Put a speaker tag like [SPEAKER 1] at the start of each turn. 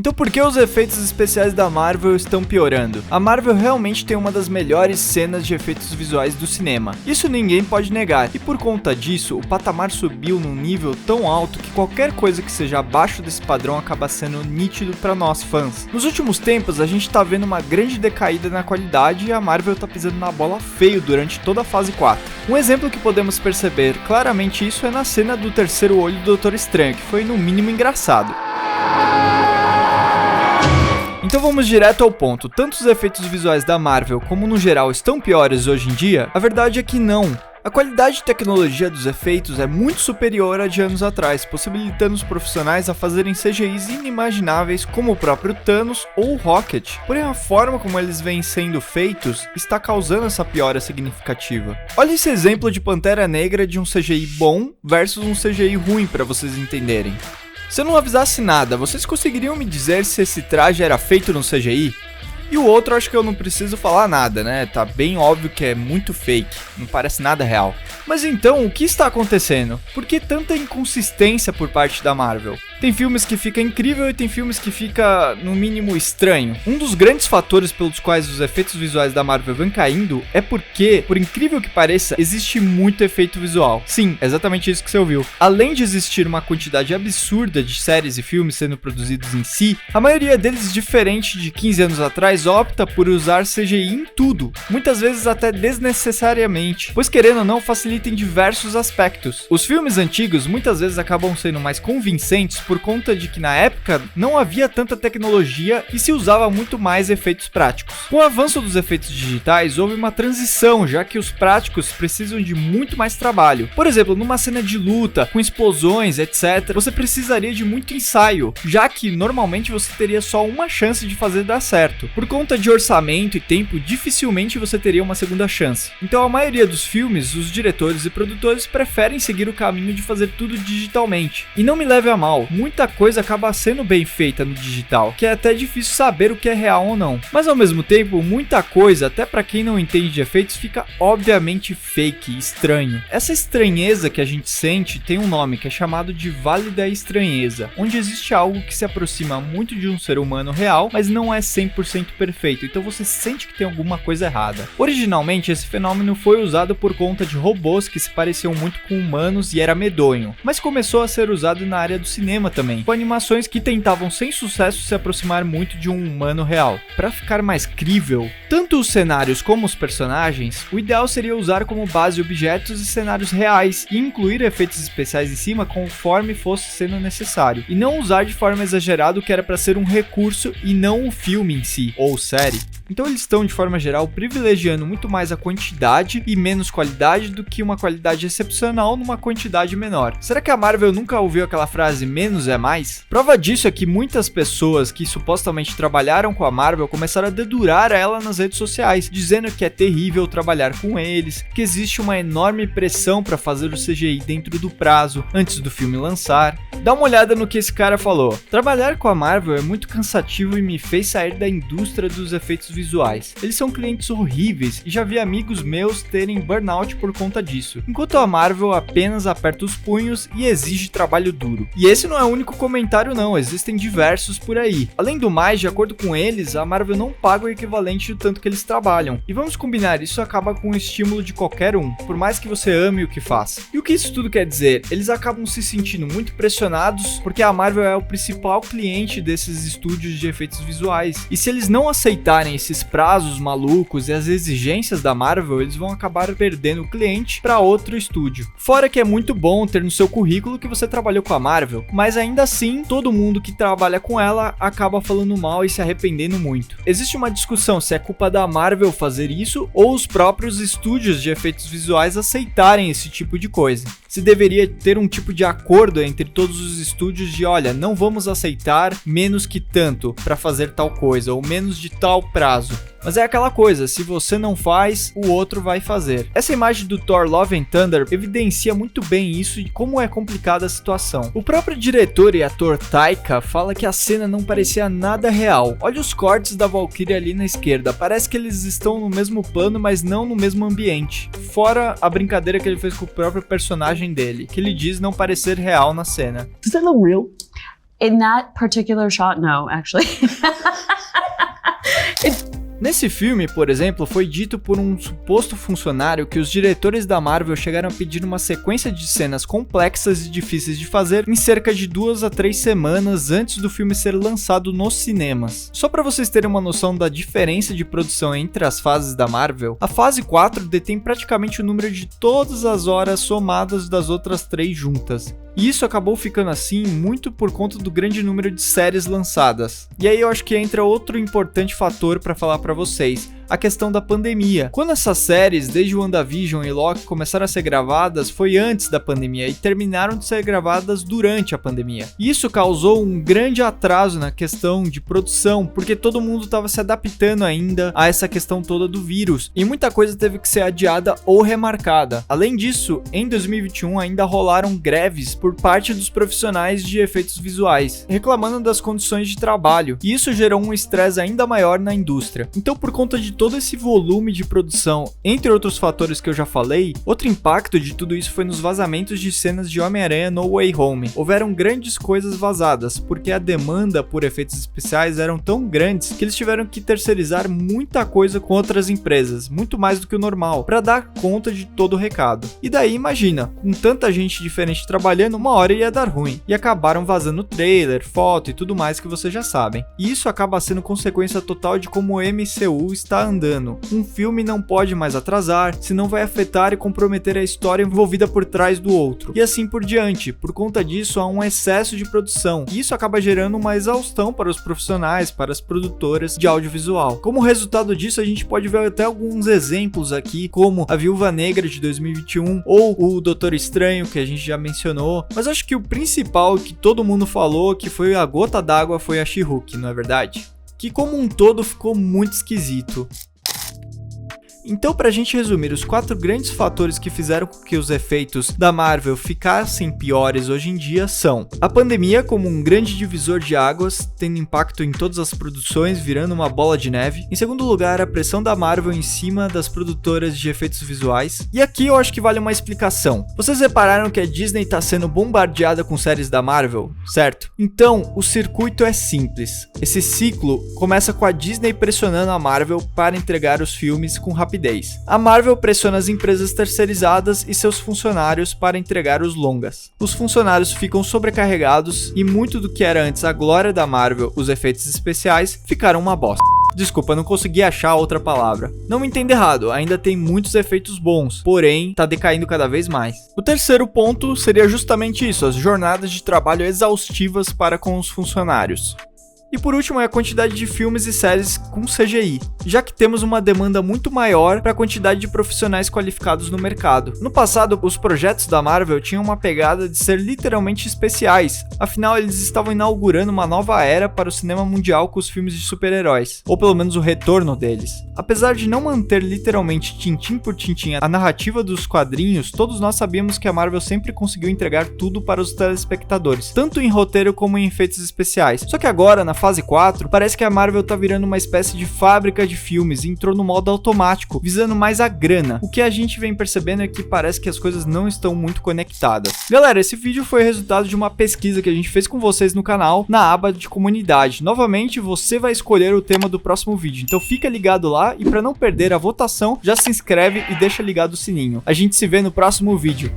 [SPEAKER 1] Então por que os efeitos especiais da Marvel estão piorando? A Marvel realmente tem uma das melhores cenas de efeitos visuais do cinema. Isso ninguém pode negar, e por conta disso, o patamar subiu num nível tão alto que qualquer coisa que seja abaixo desse padrão acaba sendo nítido para nós fãs. Nos últimos tempos, a gente tá vendo uma grande decaída na qualidade e a Marvel tá pisando na bola feio durante toda a fase 4. Um exemplo que podemos perceber claramente isso é na cena do terceiro olho do Doutor Estranho, que foi no mínimo engraçado. Então vamos direto ao ponto, tanto os efeitos visuais da Marvel como no geral estão piores hoje em dia? A verdade é que não. A qualidade de tecnologia dos efeitos é muito superior a de anos atrás, possibilitando os profissionais a fazerem CGIs inimagináveis como o próprio Thanos ou o Rocket. Porém, a forma como eles vêm sendo feitos está causando essa piora significativa. Olha esse exemplo de Pantera Negra de um CGI bom versus um CGI ruim para vocês entenderem. Se eu não avisasse nada, vocês conseguiriam me dizer se esse traje era feito no CGI? E o outro acho que eu não preciso falar nada, né? Tá bem óbvio que é muito fake, não parece nada real. Mas então, o que está acontecendo? Por que tanta inconsistência por parte da Marvel? Tem filmes que fica incrível e tem filmes que fica, no mínimo, estranho. Um dos grandes fatores pelos quais os efeitos visuais da Marvel vão caindo é porque, por incrível que pareça, existe muito efeito visual. Sim, exatamente isso que você ouviu. Além de existir uma quantidade absurda de séries e filmes sendo produzidos em si, a maioria deles, diferente de 15 anos atrás, opta por usar CGI em tudo, muitas vezes até desnecessariamente, pois querendo ou não facilita em diversos aspectos. Os filmes antigos muitas vezes acabam sendo mais convincentes por conta de que na época não havia tanta tecnologia e se usava muito mais efeitos práticos. Com o avanço dos efeitos digitais houve uma transição, já que os práticos precisam de muito mais trabalho. Por exemplo, numa cena de luta, com explosões, etc, você precisaria de muito ensaio, já que normalmente você teria só uma chance de fazer dar certo. Por conta de orçamento e tempo, dificilmente você teria uma segunda chance. Então a maioria dos filmes, os diretores e produtores preferem seguir o caminho de fazer tudo digitalmente. E não me leve a mal, muita coisa acaba sendo bem feita no digital, que é até difícil saber o que é real ou não. Mas ao mesmo tempo, muita coisa, até pra quem não entende de efeitos, fica obviamente fake, estranho. Essa estranheza que a gente sente tem um nome que é chamado de Vale da Estranheza, onde existe algo que se aproxima muito de um ser humano real, mas não é 100% perfeito, então você sente que tem alguma coisa errada. Originalmente, esse fenômeno foi usado por conta de robôs que se pareciam muito com humanos e era medonho, mas começou a ser usado na área do cinema também, com animações que tentavam sem sucesso se aproximar muito de um humano real. Para ficar mais crível, tanto os cenários como os personagens, o ideal seria usar como base objetos e cenários reais e incluir efeitos especiais em cima conforme fosse sendo necessário, e não usar de forma exagerada o que era para ser um recurso e não o filme em si, ou série. Então eles estão, de forma geral, privilegiando muito mais a quantidade e menos qualidade do que uma qualidade excepcional numa quantidade menor. Será que a Marvel nunca ouviu aquela frase menos é mais? Prova disso é que muitas pessoas que supostamente trabalharam com a Marvel começaram a dedurar ela nas redes sociais, dizendo que é terrível trabalhar com eles, que existe uma enorme pressão para fazer o CGI dentro do prazo, antes do filme lançar. Dá uma olhada no que esse cara falou. Trabalhar com a Marvel é muito cansativo e me fez sair da indústria dos efeitos visuais. Eles são clientes horríveis e já vi amigos meus terem burnout por conta disso, enquanto a Marvel apenas aperta os punhos e exige trabalho duro. E esse não é o único comentário não, existem diversos por aí. Além do mais, de acordo com eles, a Marvel não paga o equivalente do tanto que eles trabalham. E vamos combinar, isso acaba com o estímulo de qualquer um, por mais que você ame o que faz. E o que isso tudo quer dizer? Eles acabam se sentindo muito pressionados porque a Marvel é o principal cliente desses estúdios de efeitos visuais. E se eles não aceitarem esses prazos malucos e as exigências da Marvel, eles vão acabar perdendo o cliente para outro estúdio. Fora que é muito bom ter no seu currículo que você trabalhou com a Marvel, mas ainda assim, todo mundo que trabalha com ela acaba falando mal e se arrependendo muito. Existe uma discussão se é culpa da Marvel fazer isso ou os próprios estúdios de efeitos visuais aceitarem esse tipo de coisa. Se deveria ter um tipo de acordo entre todos os estúdios de, olha, não vamos aceitar menos que tanto para fazer tal coisa, ou menos de tal prazo. Mas é aquela coisa, se você não faz, o outro vai fazer. Essa imagem do Thor Love and Thunder evidencia muito bem isso e como é complicada a situação. O próprio diretor e ator Taika fala que a cena não parecia nada real. Olha os cortes da Valkyria ali na esquerda, parece que eles estão no mesmo plano, mas não no mesmo ambiente. Fora a brincadeira que ele fez com o próprio personagem dele, que ele diz não parecer real na cena.
[SPEAKER 2] Does that look real? In that particular shot, no, actually.
[SPEAKER 1] Nesse filme, por exemplo, foi dito por um suposto funcionário que os diretores da Marvel chegaram a pedir uma sequência de cenas complexas e difíceis de fazer em cerca de 2 a 3 semanas antes do filme ser lançado nos cinemas. Só para vocês terem uma noção da diferença de produção entre as fases da Marvel, a fase 4 detém praticamente o número de todas as horas somadas das outras 3 juntas. E isso acabou ficando assim muito por conta do grande número de séries lançadas. E aí eu acho que entra outro importante fator para falar para vocês, a questão da pandemia. Quando essas séries, desde WandaVision e Loki, começaram a ser gravadas, foi antes da pandemia e terminaram de ser gravadas durante a pandemia. E isso causou um grande atraso na questão de produção, porque todo mundo estava se adaptando ainda a essa questão toda do vírus, e muita coisa teve que ser adiada ou remarcada. Além disso, em 2021 ainda rolaram greves por parte dos profissionais de efeitos visuais, reclamando das condições de trabalho, e isso gerou um estresse ainda maior na indústria. Então, por conta de todo esse volume de produção, entre outros fatores que eu já falei, outro impacto de tudo isso foi nos vazamentos de cenas de Homem-Aranha No Way Home. Houveram grandes coisas vazadas, porque a demanda por efeitos especiais eram tão grandes que eles tiveram que terceirizar muita coisa com outras empresas, muito mais do que o normal, para dar conta de todo o recado. E daí imagina, com tanta gente diferente trabalhando, uma hora ia dar ruim, e acabaram vazando trailer, foto e tudo mais que vocês já sabem. E isso acaba sendo consequência total de como o MCU está andando. Um filme não pode mais atrasar, senão vai afetar e comprometer a história envolvida por trás do outro. E assim por diante. Por conta disso, há um excesso de produção. E isso acaba gerando uma exaustão para os profissionais, para as produtoras de audiovisual. Como resultado disso, a gente pode ver até alguns exemplos aqui, como a Viúva Negra de 2021 ou o Doutor Estranho, que a gente já mencionou. Mas acho que o principal que todo mundo falou, que foi a gota d'água, foi a She-Hulk, não é verdade? Que como um todo ficou muito esquisito. Então, pra gente resumir, os 4 grandes fatores que fizeram com que os efeitos da Marvel ficassem piores hoje em dia são a pandemia como um grande divisor de águas, tendo impacto em todas as produções, virando uma bola de neve. Em segundo lugar, a pressão da Marvel em cima das produtoras de efeitos visuais. E aqui eu acho que vale uma explicação. Vocês repararam que a Disney tá sendo bombardeada com séries da Marvel, certo? Então, o circuito é simples. Esse ciclo começa com a Disney pressionando a Marvel para entregar os filmes com rapidez. A Marvel pressiona as empresas terceirizadas e seus funcionários para entregar os longas. Os funcionários ficam sobrecarregados e muito do que era antes a glória da Marvel, os efeitos especiais, ficaram uma bosta. Desculpa, não consegui achar outra palavra. Não me entenda errado, ainda tem muitos efeitos bons, porém tá decaindo cada vez mais. O terceiro ponto seria justamente isso, as jornadas de trabalho exaustivas para com os funcionários. E por último é a quantidade de filmes e séries com CGI, já que temos uma demanda muito maior para a quantidade de profissionais qualificados no mercado. No passado, os projetos da Marvel tinham uma pegada de ser literalmente especiais, afinal eles estavam inaugurando uma nova era para o cinema mundial com os filmes de super-heróis, ou pelo menos o retorno deles. Apesar de não manter literalmente tintim por tintim a narrativa dos quadrinhos, todos nós sabíamos que a Marvel sempre conseguiu entregar tudo para os telespectadores, tanto em roteiro como em efeitos especiais. Só que agora, na fase 4, parece que a Marvel tá virando uma espécie de fábrica de filmes e entrou no modo automático, visando mais a grana. O que a gente vem percebendo é que parece que as coisas não estão muito conectadas. Galera, esse vídeo foi resultado de uma pesquisa que a gente fez com vocês no canal, na aba de comunidade. Novamente, você vai escolher o tema do próximo vídeo, então fica ligado lá e para não perder a votação, já se inscreve e deixa ligado o sininho. A gente se vê no próximo vídeo.